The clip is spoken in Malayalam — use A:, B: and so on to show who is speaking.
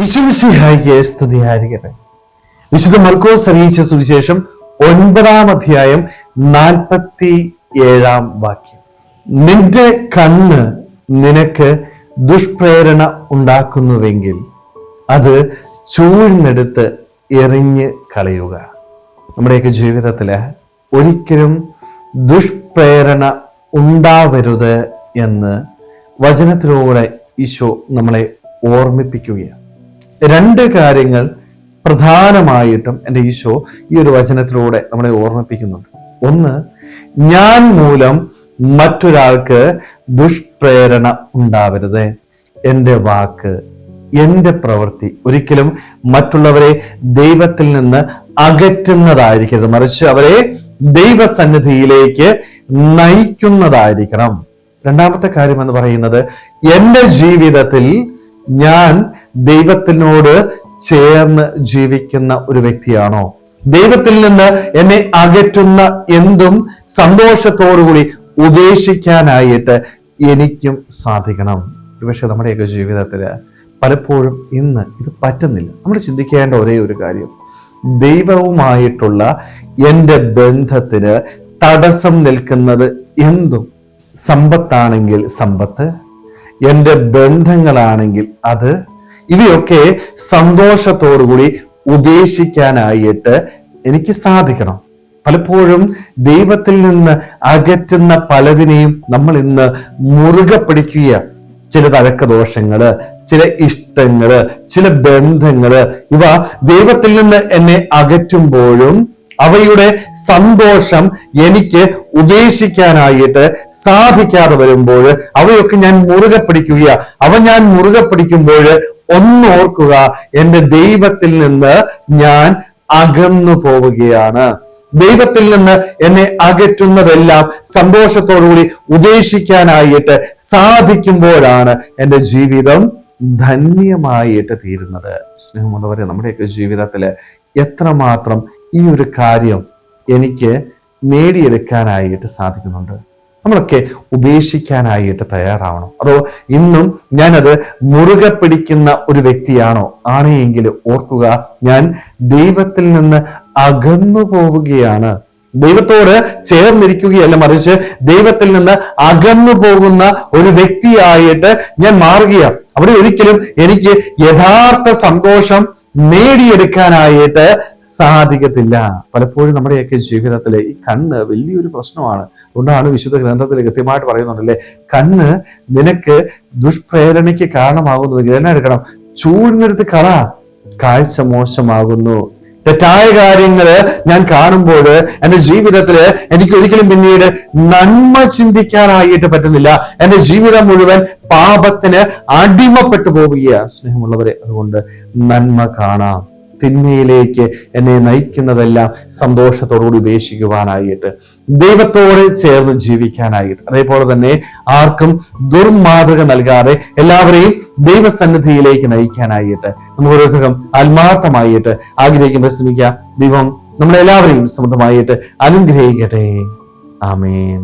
A: യേശുമിശിഹായിക്ക് സ്തുതിയായിരിക്കട്ടെ. വിശുദ്ധ മർക്കോസ് അറിയിച്ച സുവിശേഷം 9-ാം അധ്യായം 47-ാം വാക്യം. നിന്റെ കണ്ണ് നിനക്ക് ദുഷ്പ്രേരണ ഉണ്ടാക്കുന്നുവെങ്കിൽ അത് ചൂഴ്ന്നെടുത്ത് എറിഞ്ഞ് കളയുക. നമ്മുടെയൊക്കെ ജീവിതത്തില് ഒരിക്കലും ദുഷ്പ്രേരണ ഉണ്ടാവരുത് എന്ന് വചനത്തിലൂടെ ഈശോ നമ്മളെ ഓർമ്മിപ്പിക്കുകയാണ്. രണ്ട് കാര്യങ്ങൾ പ്രധാനമായിട്ടും എൻ്റെ ഈശോ ഈ ഒരു വചനത്തിലൂടെ നമ്മളെ ഓർമ്മിപ്പിക്കുന്നുണ്ട്. ഒന്ന്, ഞാൻ മൂലം മറ്റൊരാൾക്ക് ദുഷ്പ്രേരണ ഉണ്ടാവരുത്. എൻ്റെ വാക്ക്, എൻ്റെ പ്രവൃത്തി ഒരിക്കലും മറ്റുള്ളവരെ ദൈവത്തിൽ നിന്ന് അകറ്റുന്നതായിരിക്കരുത്, മറിച്ച് അവരെ ദൈവസന്നിധിയിലേക്ക് നയിക്കുന്നതായിരിക്കണം. രണ്ടാമത്തെ കാര്യം എന്ന് പറയുന്നത്, എൻ്റെ ജീവിതത്തിൽ ഞാൻ ദൈവത്തിനോട് ചേർന്ന് ജീവിക്കുന്ന ഒരു വ്യക്തിയാണോ? ദൈവത്തിൽ നിന്ന് എന്നെ അകറ്റുന്ന എന്തും സന്തോഷത്തോടുകൂടി ഉപേക്ഷിക്കാനായിട്ട് എനിക്കും സാധിക്കണം. പക്ഷെ നമ്മുടെയൊക്കെ ജീവിതത്തില് പലപ്പോഴും ഇന്ന് ഇത് പറ്റുന്നില്ല. നമ്മൾ ചിന്തിക്കേണ്ട ഒരേ ഒരു കാര്യം, ദൈവവുമായിട്ടുള്ള എൻ്റെ ബന്ധത്തിന് തടസ്സം നിൽക്കുന്നത് എന്തും, സമ്പത്താണെങ്കിൽ സമ്പത്ത്, എൻ്റെ ബന്ധങ്ങളാണെങ്കിൽ അത്, ഇവയൊക്കെ സന്തോഷത്തോടുകൂടി ഉപേക്ഷിക്കാനായിട്ട് എനിക്ക് സാധിക്കണം. പലപ്പോഴും ദൈവത്തിൽ നിന്ന് അകറ്റുന്ന പലതിനെയും നമ്മൾ ഇന്ന് മുറുകെ പിടിക്കുക. ചില തഴക്കദോഷങ്ങള്, ചില ഇഷ്ടങ്ങള്, ചില ബന്ധങ്ങള്, ഇവ ദൈവത്തിൽ നിന്ന് എന്നെ അകറ്റുമ്പോഴും അവയുടെ സന്തോഷം എനിക്ക് ഉപേക്ഷിക്കാനായിട്ട് സാധിക്കാതെ വരുമ്പോൾ അവയൊക്കെ ഞാൻ മുറുകെ പിടിക്കുക. ഞാൻ മുറുകെ പിടിക്കുമ്പോൾ ഒന്നോർക്കുക, എൻ്റെ ദൈവത്തിൽ നിന്ന് ഞാൻ അകന്നു പോവുകയാണ്. ദൈവത്തിൽ നിന്ന് എന്നെ അകറ്റുന്നതെല്ലാം സന്തോഷത്തോടുകൂടി ഉപേക്ഷിക്കാനായിട്ട് സാധിക്കുമ്പോഴാണ് എൻ്റെ ജീവിതം ധന്യമായിട്ട് തീരുന്നത്. സ്നേഹമുള്ളവരെ, നമ്മുടെയൊക്കെ ജീവിതത്തില് എത്രമാത്രം ഈ ഒരു കാര്യം എനിക്ക് നേടിയെടുക്കാനായിട്ട് സാധിക്കുന്നുണ്ട്? നമ്മളൊക്കെ ഉപേക്ഷിക്കാനായിട്ട് തയ്യാറാവണം. അതോ ഇന്നും ഞാനത് മുറുകെ പിടിക്കുന്ന ഒരു വ്യക്തിയാണോ? ആണെങ്കിൽ ഓർക്കുക, ഞാൻ ദൈവത്തിൽ നിന്ന് അകന്നു പോവുകയാണ്. ദൈവത്തോട് ചേർന്നിരിക്കുകയല്ല, മറിച്ച് ദൈവത്തിൽ നിന്ന് അകന്നു പോകുന്ന ഒരു വ്യക്തിയായിട്ട് ഞാൻ മാറുകയാണ്. അവിടെ ഒരിക്കലും എനിക്ക് യഥാർത്ഥ സന്തോഷം നേടിയെടുക്കാനായിട്ട് സാധിക്കത്തില്ല. പലപ്പോഴും നമ്മുടെയൊക്കെ ജീവിതത്തിലെ ഈ കണ്ണ് വലിയൊരു പ്രശ്നമാണ്. അതുകൊണ്ടാണ് വിശുദ്ധ ഗ്രന്ഥത്തിൽ കൃത്യമായിട്ട് പറയുന്നുണ്ടല്ലേ, കണ്ണ് നിനക്ക് ദുഷ്പ്രേരണയ്ക്ക് കാരണമാകുന്നുവെങ്കിൽ എന്നാ എടുക്കണം? ചൂഴ്ന്നെടുത്ത് കള. കാഴ്ച മോശമാകുന്നു. തെറ്റായ കാര്യങ്ങള് ഞാൻ കാണുമ്പോൾ എൻ്റെ ജീവിതത്തില് എനിക്ക് ഒരിക്കലും പിന്നീട് നന്മ ചിന്തിക്കാനായിട്ട് പറ്റുന്നില്ല. എൻ്റെ ജീവിതം മുഴുവൻ പാപത്തിന് അടിമപ്പെട്ടു പോവുകയാണ്. സ്നേഹമുള്ളവരെ, അതുകൊണ്ട് നന്മ കാണാം. തിന്മയിലേക്ക് എന്നെ നയിക്കുന്നതെല്ലാം സന്തോഷത്തോടുകൂടി ഉപേക്ഷിക്കുവാനായിട്ട്, ദൈവത്തോട് ചേർന്ന് ജീവിക്കാനായിട്ട്, അതേപോലെ തന്നെ ആർക്കും ദുർമാതൃക നൽകാതെ എല്ലാവരെയും ദൈവസന്നിധിയിലേക്ക് നയിക്കാനായിട്ട് നമുക്ക് ഓരോരുത്തർക്കും ആത്മാർത്ഥമായിട്ട് ആഗ്രഹിക്കുമ്പോൾ ശ്രമിക്കാം. ദൈവം നമ്മളെല്ലാവരെയും സമൃദ്ധമായിട്ട് അനുഗ്രഹിക്കട്ടെ. ആമേൻ.